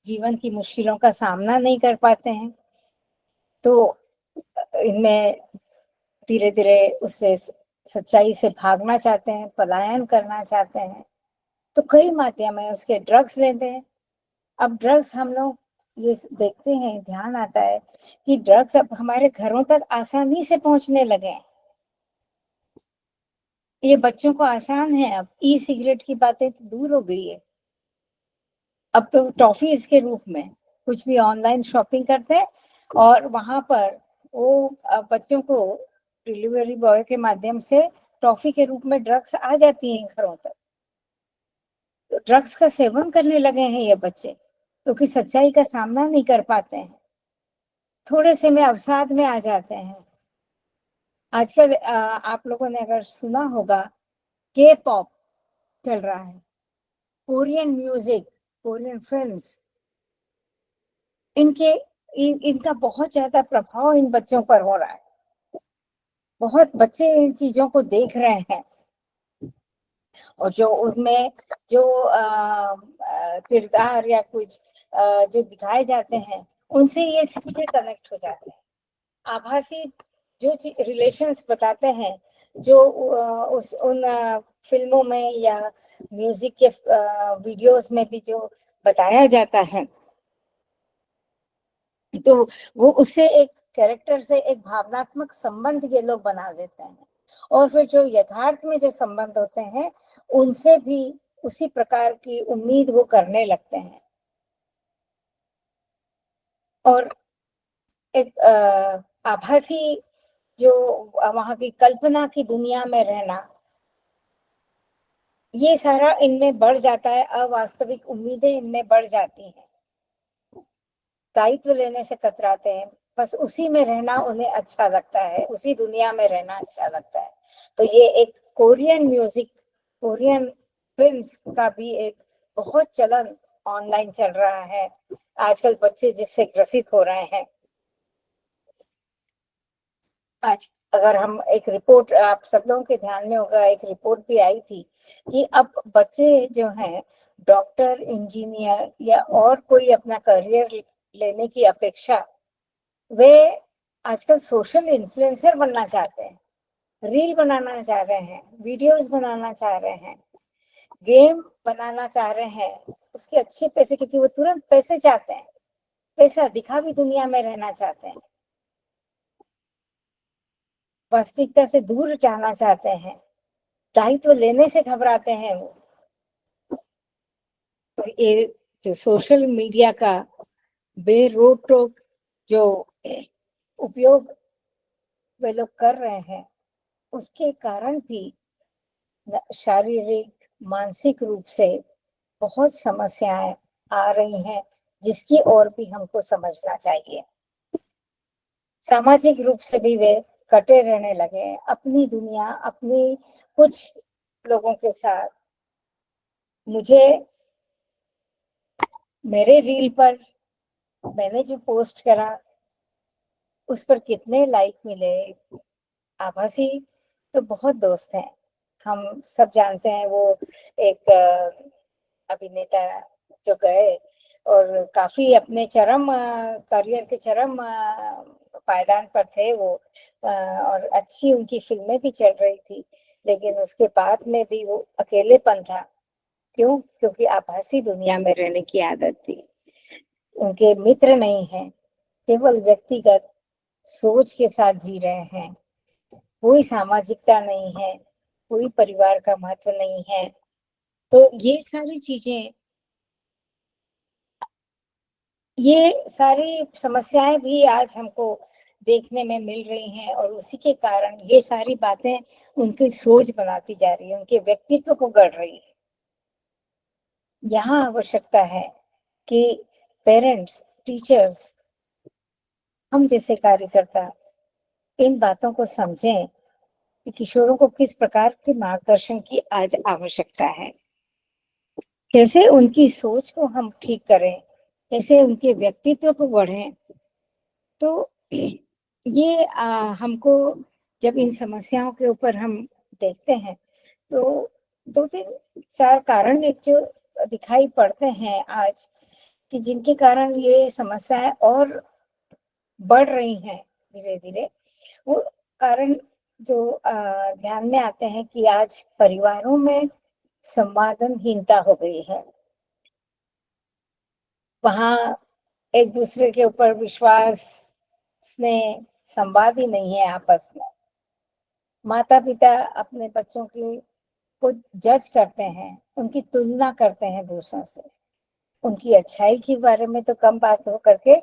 जीवन की मुश्किलों का सामना नहीं कर पाते हैं, तो इनमें धीरे धीरे उससे सच्चाई से भागना चाहते हैं, पलायन करना चाहते हैं, तो कई माध्यम है उसके। ड्रग्स लेते हैं। अब ड्रग्स हम लोग ये देखते हैं, ध्यान आता है कि ड्रग्स अब हमारे घरों तक आसानी से पहुंचने लगे हैं। ये बच्चों को आसान है, अब ई सिगरेट की बातें तो दूर हो गई है। अब तो टॉफीज के रूप में कुछ भी ऑनलाइन शॉपिंग करते हैं और वहां पर वो बच्चों को डिलीवरी बॉय के माध्यम से टॉफी के रूप में ड्रग्स आ जाती हैं घरों तक। तो ड्रग्स का सेवन करने लगे हैं ये बच्चे, क्योंकि सच्चाई का सामना नहीं कर पाते हैं, थोड़े से में अवसाद में आ जाते हैं। आजकल आप लोगों ने अगर सुना होगा, के पॉप चल रहा है, कोरियन म्यूजिक, कोरियन फिल्म्स, इनका बहुत ज्यादा प्रभाव इन बच्चों पर हो रहा है। बहुत बच्चे इन चीजों को देख रहे हैं और जो उनमें जो किरदार या कुछ जो दिखाए जाते हैं, उनसे ये सीधे कनेक्ट हो जाते हैं। आभासी जो रिलेशंस बताते हैं, जो उस उन फिल्मों में या म्यूजिक के वीडियोस में भी जो बताया जाता है, तो वो उससे एक कैरेक्टर से एक भावनात्मक संबंध ये लोग बना लेते हैं और फिर जो यथार्थ में जो संबंध होते हैं उनसे भी उसी प्रकार की उम्मीद वो करने लगते हैं। और एक आभासी जो वहां की कल्पना की दुनिया में रहना, ये सारा इनमें बढ़ जाता है। अवास्तविक उम्मीदें इनमें बढ़ जाती हैं, दायित्व लेने से कतराते हैं, बस उसी में रहना उन्हें अच्छा लगता है, उसी दुनिया में रहना अच्छा लगता है। तो ये एक कोरियन म्यूजिक, कोरियन फिल्म्स का भी एक बहुत चलन ऑनलाइन चल रहा है। आजकल बच्चे जिससे ग्रसित हो रहे हैं। आज अगर हम एक रिपोर्ट, आप सब लोगों के ध्यान में होगा, एक रिपोर्ट भी आई थी कि अब बच्चे जो हैं डॉक्टर, इंजीनियर या और कोई अपना करियर लेने की अपेक्षा वे आजकल सोशल इन्फ्लुएंसर बनना चाहते हैं, रील बनाना चाह रहे हैं, वीडियोस बनाना चाह रहे हैं, गेम बनाना चाह रहे हैं, उसके अच्छे पैसे, क्योंकि वो तुरंत पैसे चाहते हैं, पैसा दिखा भी दुनिया में रहना चाहते हैं, वास्तविकता से दूर जाना चाहते हैं, दायित्व लेने से घबराते हैं वो। तो ये जो सोशल मीडिया का बेरोक टोक जो उपयोग वे लोग कर रहे हैं, उसके कारण भी शारीरिक, मानसिक रूप से बहुत समस्याएं आ रही हैं, जिसकी ओर भी हमको समझना चाहिए। सामाजिक रूप से भी वे कटे रहने लगे हैं, अपनी दुनिया, अपनी कुछ लोगों के साथ। मुझे मेरे रील पर मैंने जो पोस्ट करा उस पर कितने लाइक मिले, आभासी तो बहुत दोस्त हैं, हम सब जानते हैं। वो एक अभिनेता जो गए और काफी अपने चरम करियर के चरम पायदान पर थे वो, और अच्छी उनकी फिल्में भी चल रही थी, लेकिन उसके बाद में भी वो अकेलेपन था। क्यों? क्योंकि आभासी दुनिया में रहने की आदत थी। उनके मित्र नहीं हैं, केवल व्यक्तिगत सोच के साथ जी रहे हैं, कोई सामाजिकता नहीं है, कोई परिवार का महत्व नहीं है। तो ये सारी समस्याएं भी आज हमको देखने में मिल रही हैं, और उसी के कारण ये सारी बातें उनकी सोच बनाती जा रही है, उनके व्यक्तित्व को गढ़ रही है। यहाँ आवश्यकता है कि पेरेंट्स, टीचर्स, हम जैसे कार्यकर्ता इन बातों को समझें कि किशोरों को किस प्रकार के मार्गदर्शन की आज आवश्यकता है, कैसे उनकी सोच को हम ठीक करें, कैसे उनके व्यक्तित्व को बढ़ें। तो ये हमको जब इन समस्याओं के ऊपर हम देखते हैं तो 2-3-4 कारण एक जो दिखाई पड़ते हैं आज, कि जिनके कारण ये समस्याएं और बढ़ रही हैं धीरे धीरे। वो कारण जो ध्यान में आते हैं कि आज परिवारों में संवादनहीनता हो गई है, वहाँ एक दूसरे के ऊपर विश्वास, स्नेह, संवाद ही नहीं है आपस में। माता पिता अपने बच्चों की को जज करते हैं, उनकी तुलना करते हैं दूसरों से, उनकी अच्छाई के बारे में तो कम बात हो करके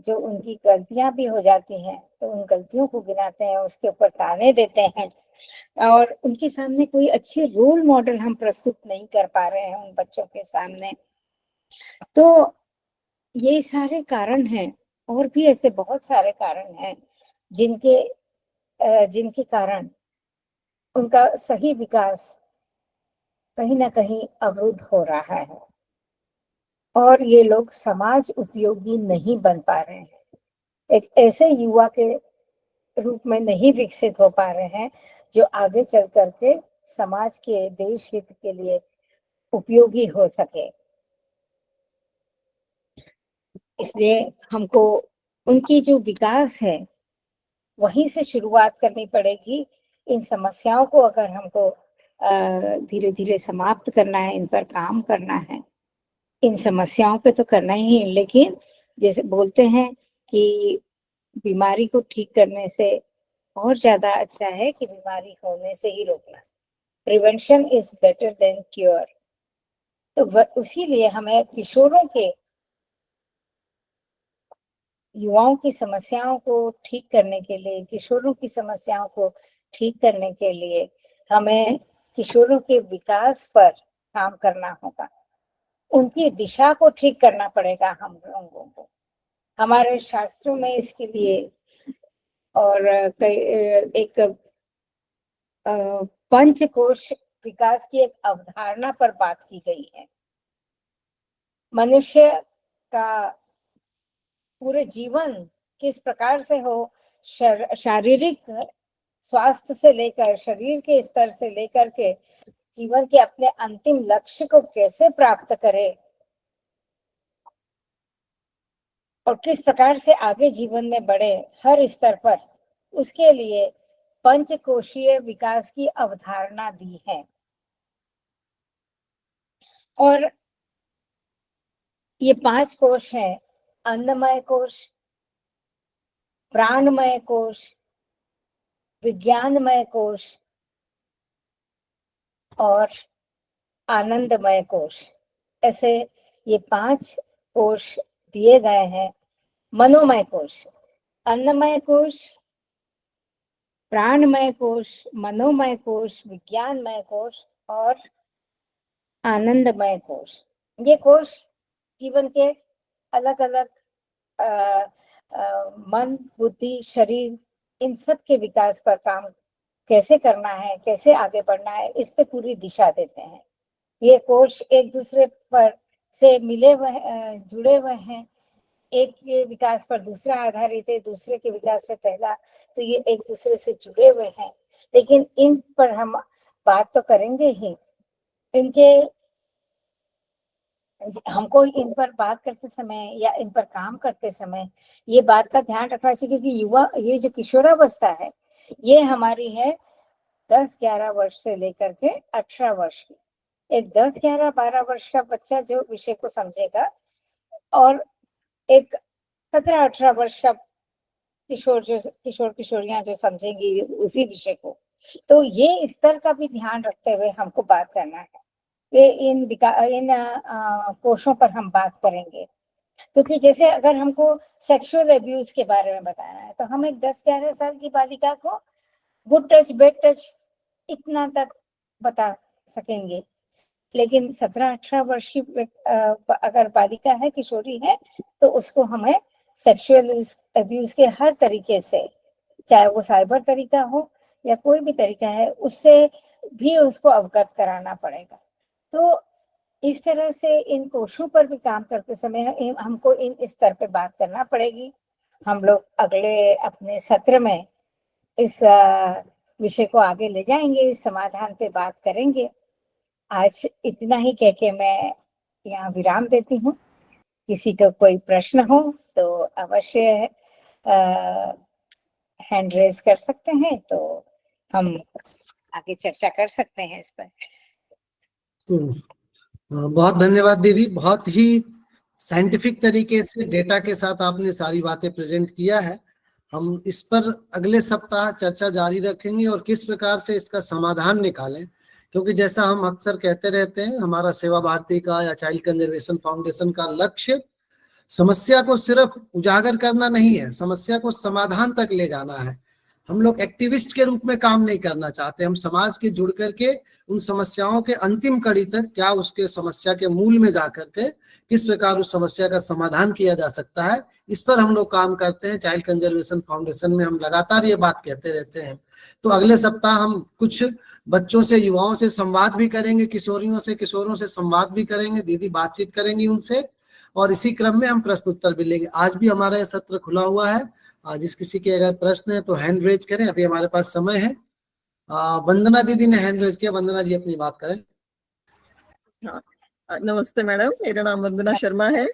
जो उनकी गलतियां भी हो जाती हैं तो उन गलतियों को गिनाते हैं, उसके ऊपर ताने देते हैं, और उनके सामने कोई अच्छे रोल मॉडल हम प्रस्तुत नहीं कर पा रहे हैं उन बच्चों के सामने। तो ये सारे कारण हैं, और भी ऐसे बहुत सारे कारण हैं जिनके कारण उनका सही विकास कहीं ना कहीं अवरुद्ध हो रहा है, और ये लोग समाज उपयोगी नहीं बन पा रहे हैं, एक ऐसे युवा के रूप में नहीं विकसित हो पा रहे हैं जो आगे चल करके समाज के, देश हित के लिए उपयोगी हो सके। इसलिए हमको उनकी जो विकास है वहीं से शुरुआत करनी पड़ेगी। इन समस्याओं को अगर हमको धीरे धीरे समाप्त करना है, इन पर काम करना है, इन समस्याओं पे तो करना ही है, लेकिन जैसे बोलते हैं कि बीमारी को ठीक करने से और ज्यादा अच्छा है कि बीमारी होने से ही रोकना। Prevention is better than cure. तो उसीलिए हमें किशोरों के, युवाओं की समस्याओं को ठीक करने के लिए, किशोरों की समस्याओं को ठीक करने के लिए हमें किशोरों के विकास पर काम करना होगा, उनकी दिशा को ठीक करना पड़ेगा हम लोगों को। हमारे शास्त्रों में इसके लिए और एक पंचकोश विकास की एक अवधारणा पर बात की गई है। मनुष्य का पूरे जीवन किस प्रकार से हो, शारीरिक स्वास्थ्य से लेकर शरीर के स्तर से लेकर के जीवन के अपने अंतिम लक्ष्य को कैसे प्राप्त करे और किस प्रकार से आगे जीवन में बढ़े हर स्तर पर, उसके लिए पंचकोशीय विकास की अवधारणा दी है। और ये 5 कोश है: अन्नमय कोश, प्राणमय कोश, विज्ञानमय कोश और आनंदमय कोश। ऐसे ये 5 कोश दिए गए हैं। मनोमय कोश, अन्नमय कोश, प्राणमय कोश, मनोमय कोश, विज्ञानमय कोश और आनंदमय कोश। ये कोश जीवन के अलग अलग मन, बुद्धि, शरीर, इन सब के विकास पर काम कैसे करना है, कैसे आगे बढ़ना है, इस पे पूरी दिशा देते हैं। ये कोश एक दूसरे पर से मिले हुए जुड़े हुए हैं। एक के विकास पर दूसरा आधारित है, दूसरे के विकास से पहला, तो ये एक दूसरे से जुड़े हुए हैं। लेकिन इन पर हम बात तो करेंगे ही। इनके हमको इन पर बात करते समय या इन पर काम करते समय ये बात का ध्यान रखना चाहिए कि युवा, ये जो किशोरावस्था है, ये हमारी है 10-11 वर्ष से लेकर के 18 वर्ष की। एक 10-11-12 वर्ष का बच्चा जो विषय को समझेगा और एक 17-18 वर्ष का किशोर किशोरियां जो समझेंगी उसी विषय को, तो ये स्तर का भी ध्यान रखते हुए हमको बात करना है। इन कोशों पर हम बात करेंगे, क्योंकि जैसे अगर हमको सेक्सुअल अब्यूज के बारे में बताना है तो हम एक 10-11 साल की बालिका को गुड टच, बैड टच इतना तक बता सकेंगे। लेकिन 17-18 वर्ष की अगर बालिका है, किशोरी है, तो उसको हमें सेक्सुअल अब्यूज के हर तरीके से, चाहे वो साइबर तरीका हो या कोई भी तरीका है, उससे भी उसको अवगत कराना पड़ेगा। तो इस तरह से इन कोशों पर भी काम करते समय हमको इन स्तर पे बात करना पड़ेगी। हम लोग अगले अपने सत्र में इस विषय को आगे ले जाएंगे, इस समाधान पे बात करेंगे। आज इतना ही कह के मैं यहाँ विराम देती हूँ। किसी का कोई प्रश्न हो तो अवश्य हैंड रेज कर सकते हैं, तो हम आगे चर्चा कर सकते हैं इस पर। बहुत धन्यवाद दीदी, बहुत ही साइंटिफिक तरीके से डेटा के साथ आपने सारी बातें प्रेजेंट किया है। हम इस पर अगले सप्ताह चर्चा जारी रखेंगे और किस प्रकार से इसका समाधान निकालें, क्योंकि जैसा हम अक्सर कहते रहते हैं, हमारा सेवा भारती का या चाइल्ड कंजर्वेशन फाउंडेशन का लक्ष्य समस्या को सिर्फ उजागर करना नहीं है, समस्या को समाधान तक ले जाना है। हम लोग एक्टिविस्ट के रूप में काम नहीं करना चाहते, हम समाज के जुड़ करके उन समस्याओं के अंतिम कड़ी तक, क्या उसके समस्या के मूल में जाकर के किस प्रकार उस समस्या का समाधान किया जा सकता है, इस पर हम लोग काम करते हैं। चाइल्ड कंजर्वेशन फाउंडेशन में हम लगातार ये बात कहते रहते हैं। तो अगले सप्ताह हम कुछ बच्चों से, युवाओं से संवाद भी करेंगे, किशोरियों से, किशोरों से संवाद भी करेंगे, दीदी बातचीत करेंगी उनसे, और इसी क्रम में हम प्रश्न उत्तर भी लेंगे। आज भी हमारा यह सत्र खुला हुआ है, जिस किसी के अगर प्रश्न है तो हैंड रेज करें, अभी हमारे पास समय है। वंदना दीदी ने हैंड रेज किया, वंदना जी अपनी बात करें। नमस्ते मैडम, मेरा नाम वंदना शर्मा है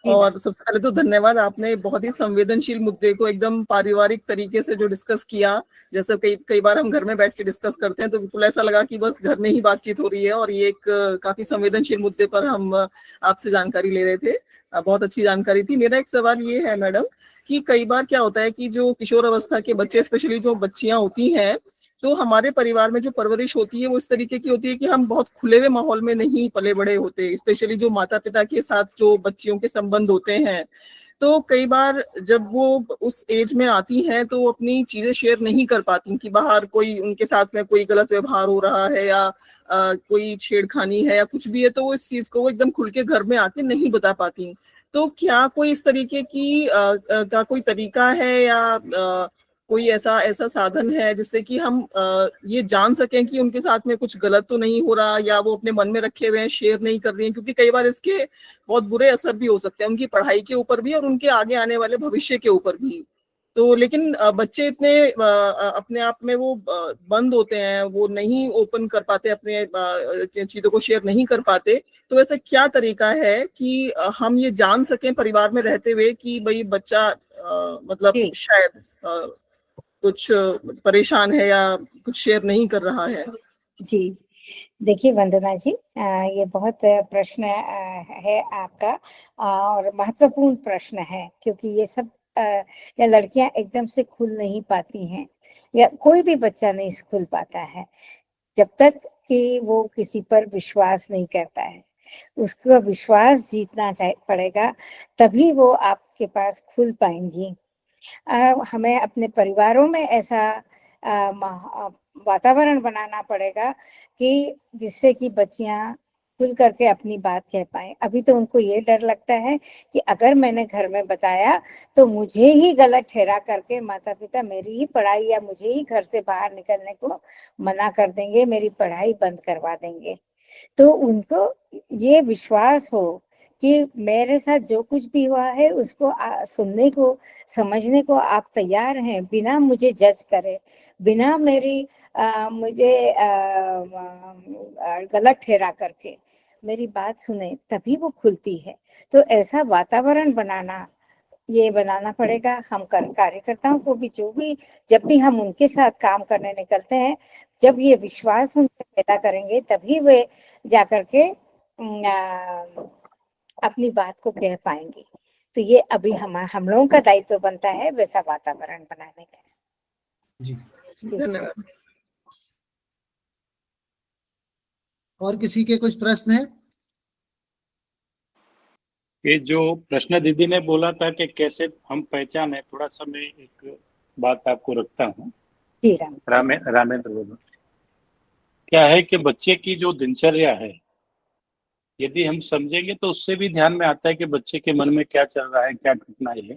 और सबसे पहले तो धन्यवाद, आपने बहुत ही संवेदनशील मुद्दे को एकदम पारिवारिक तरीके से जो डिस्कस किया। जैसे कई बार हम घर में बैठ के डिस्कस करते हैं तो बिल्कुल ऐसा लगा कि बस घर में ही बातचीत हो रही है, और ये एक काफी संवेदनशील मुद्दे पर हम आपसे जानकारी ले रहे थे। बहुत अच्छी जानकारी थी। मेरा एक सवाल ये है मैडम कि कई बार क्या होता है कि जो किशोर अवस्था के बच्चे, स्पेशली जो बच्चियां होती हैं, तो हमारे परिवार में जो परवरिश होती है वो इस तरीके की होती है कि हम बहुत खुले हुए माहौल में नहीं पले बड़े होते, स्पेशली जो माता पिता के साथ जो बच्चियों के संबंध होते हैं। तो कई बार जब वो उस एज में आती हैं तो वो अपनी चीजें शेयर नहीं कर पाती कि बाहर कोई उनके साथ में कोई गलत व्यवहार हो रहा है या कोई छेड़खानी है या कुछ भी है, तो वो इस चीज को वो एकदम खुल के घर में आके नहीं बता पाती। तो क्या कोई इस तरीके की का कोई तरीका है या कोई ऐसा साधन है जिससे कि हम ये जान सकें कि उनके साथ में कुछ गलत तो नहीं हो रहा, या वो अपने मन में रखे हुए हैं, शेयर नहीं कर रही हैं? क्योंकि कई बार इसके बहुत बुरे असर भी हो सकते हैं उनकी पढ़ाई के ऊपर भी और उनके आगे आने वाले भविष्य के ऊपर भी। तो लेकिन बच्चे इतने अपने आप में वो बंद होते हैं, वो नहीं ओपन कर पाते, अपने चीजों को शेयर नहीं कर पाते। तो ऐसा क्या तरीका है कि हम ये जान सकें परिवार में रहते हुए कि भाई बच्चा मतलब जी शायद कुछ परेशान है या कुछ शेयर नहीं कर रहा है? जी, देखिए वंदना जी, ये बहुत प्रश्न है आपका, और महत्वपूर्ण प्रश्न है, क्योंकि ये सब या लड़कियां एकदम से खुल नहीं पाती हैं, या कोई भी बच्चा नहीं खुल पाता है जब तक कि वो किसी पर विश्वास नहीं करता है। उसका विश्वास जीतना पड़ेगा, तभी वो आपके पास खुल पाएंगी। हमें अपने परिवारों में ऐसा वातावरण बनाना पड़ेगा कि जिससे कि बच्चियां खुल करके अपनी बात कह पाए। अभी तो उनको ये डर लगता है कि अगर मैंने घर में बताया तो मुझे ही गलत ठहरा करके माता पिता मेरी ही पढ़ाई या मुझे ही घर से बाहर निकलने को मना कर देंगे, मेरी पढ़ाई बंद करवा देंगे। तो उनको ये विश्वास हो कि मेरे साथ जो कुछ भी हुआ है उसको सुनने को, समझने को आप तैयार हैं, बिना मुझे जज करे, बिना मेरी मुझे गलत ठहरा करके मेरी बात सुने, तभी वो खुलती है। तो ऐसा वातावरण बनाना पड़ेगा। हम कार्यकर्ताओं को भी, जो भी जब भी हम उनके साथ काम करने निकलते हैं, जब ये विश्वास उनसे पैदा करेंगे तभी वे जाकर के अपनी बात को कह पाएंगे। तो ये अभी हम लोगों का दायित्व बनता है वैसा वातावरण बनाने का। जी धन्यवाद। और किसी के कुछ प्रश्न है? ये जो प्रश्न दीदी ने बोला था कि कैसे हम पहचाने, थोड़ा सा मैं एक बात आपको रखता हूँ। जी रामेंद्र बोलो। क्या है कि बच्चे की जो दिनचर्या है, यदि हम समझेंगे तो उससे भी ध्यान में आता है कि बच्चे के मन में क्या चल रहा है, क्या घटनाएं है।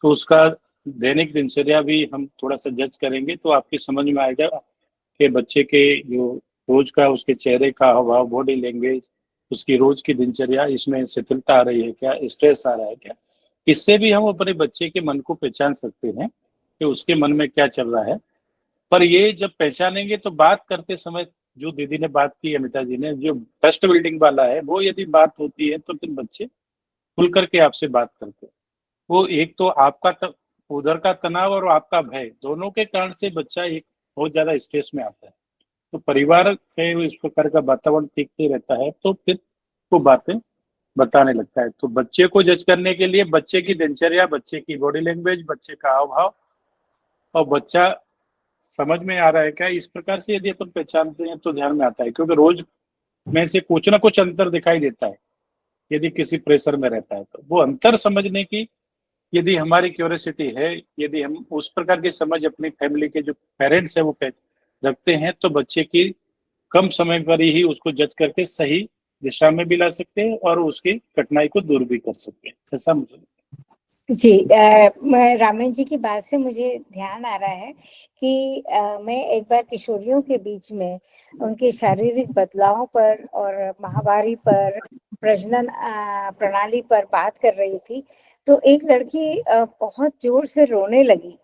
तो उसका दैनिक दिनचर्या भी हम थोड़ा सा जज करेंगे तो आपकी समझ में आएगा कि बच्चे के जो रोज का उसके चेहरे का हाव, बॉडी लैंग्वेज, उसकी रोज की दिनचर्या, इसमें शिथिलता आ रही है क्या, स्ट्रेस आ रहा है क्या। इससे भी हम अपने बच्चे के मन को पहचान सकते हैं कि उसके मन में क्या चल रहा है। पर ये जब पहचानेंगे तो बात करते समय, जो दीदी ने बात की, अमिता जी ने, जो ट्रस्ट बिल्डिंग वाला है, वो यदि बात होती है तो फिर बच्चे खुल करके आपसे बात करते हैं। वो एक तो आपका उधर का तनाव और आपका भय, दोनों के कारण से बच्चा एक बहुत ज्यादा स्ट्रेस में आता है। तो परिवार के इस प्रकार का वातावरण ठीक से रहता है तो फिर वो बातें बताने लगता है। तो बच्चे को जज करने के लिए बच्चे की दिनचर्या, बच्चे की बॉडी लैंग्वेज, बच्चे का हाव भाव, और बच्चा समझ में आ रहा है क्या, इस प्रकार से यदि अपन पहचानते हैं तो ध्यान में आता है। क्योंकि रोज में से कुछ ना कुछ अंतर दिखाई देता है यदि किसी प्रेशर में रहता है। तो वो अंतर समझने की यदि हमारी क्यूरियोसिटी है, यदि हम उस प्रकार की समझ अपनी फैमिली के जो पेरेंट्स है वो रखते हैं, तो बच्चे की कम समय पर ही उसको जज करके सही दिशा में भी ला सकते हैं और उसकी कठिनाई को दूर भी कर सकते हैं। ऐसा मुझे जी, रामेन जी की बात से मुझे ध्यान आ रहा है कि मैं एक बार किशोरियों के बीच में उनके शारीरिक बदलावों पर और माहवारी पर, प्रजनन प्रणाली पर बात कर रही थी, तो एक लड़की बहुत जोर से रोने लगी,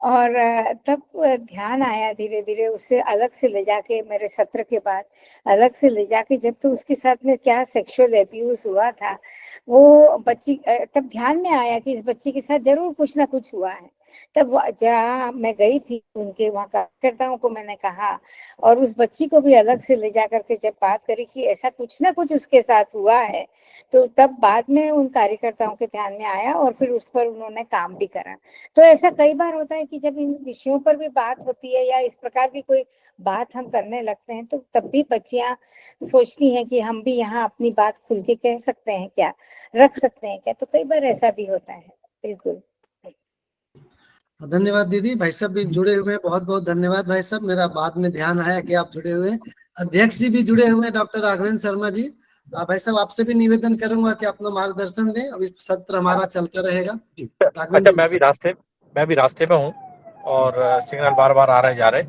और तब ध्यान आया धीरे धीरे, उससे अलग से ले जाके, मेरे सत्र के बाद अलग से ले जाके, जब तो उसके साथ में क्या सेक्सुअल एब्यूज हुआ था, वो बच्ची, तब ध्यान में आया कि इस बच्ची के साथ जरूर कुछ ना कुछ हुआ है। तब जहाँ मैं गई थी उनके वहाँ कार्यकर्ताओं को मैंने कहा, और उस बच्ची को भी अलग से ले जा करके जब बात करी कि ऐसा कुछ ना कुछ उसके साथ हुआ है, तो तब बाद में उन कार्यकर्ताओं के ध्यान में आया और फिर उस पर उन्होंने काम भी करा। तो ऐसा कई बार होता है कि जब इन विषयों पर भी बात होती है या इस प्रकार की कोई बात हम करने लगते हैं, तो तब भी बच्चियां सोचती हैं कि हम भी यहाँ अपनी बात खुल के कह सकते हैं क्या, रख सकते हैं क्या। तो कई बार ऐसा भी होता है। बिल्कुल, धन्यवाद दीदी। भाई साहब भी जुड़े हुए हैं, बहुत बहुत धन्यवाद भाई साहब। मेरा बाद में ध्यान आया कि आप जुड़े हुए हैं। अध्यक्ष जी भी जुड़े हुए हैं, डॉक्टर राघवेंद्र शर्मा जी। भाई साहब आपसे भी निवेदन करूंगा कि अपना मार्गदर्शन दें, अभी सत्र हमारा चलता रहेगा। अच्छा, मैं भी रास्ते में हूँ और सिग्नल बार बार आ रहे जा रहे,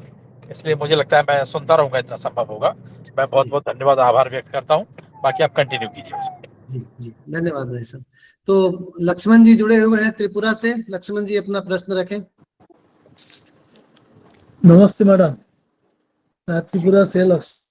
इसलिए मुझे लगता है मैं सुनता रहूंगा इतना संभव होगा। मैं बहुत बहुत धन्यवाद आभार व्यक्त करता हूँ। बाकी आप कंटिन्यू कीजिए। जी जी धन्यवाद भाई साहब। तो लक्ष्मण जी जुड़े हुए हैं त्रिपुरा से। लक्ष्मण जी अपना प्रश्न रखें। नमस्ते मैडम, मैं त्रिपुरा से लक्ष्मण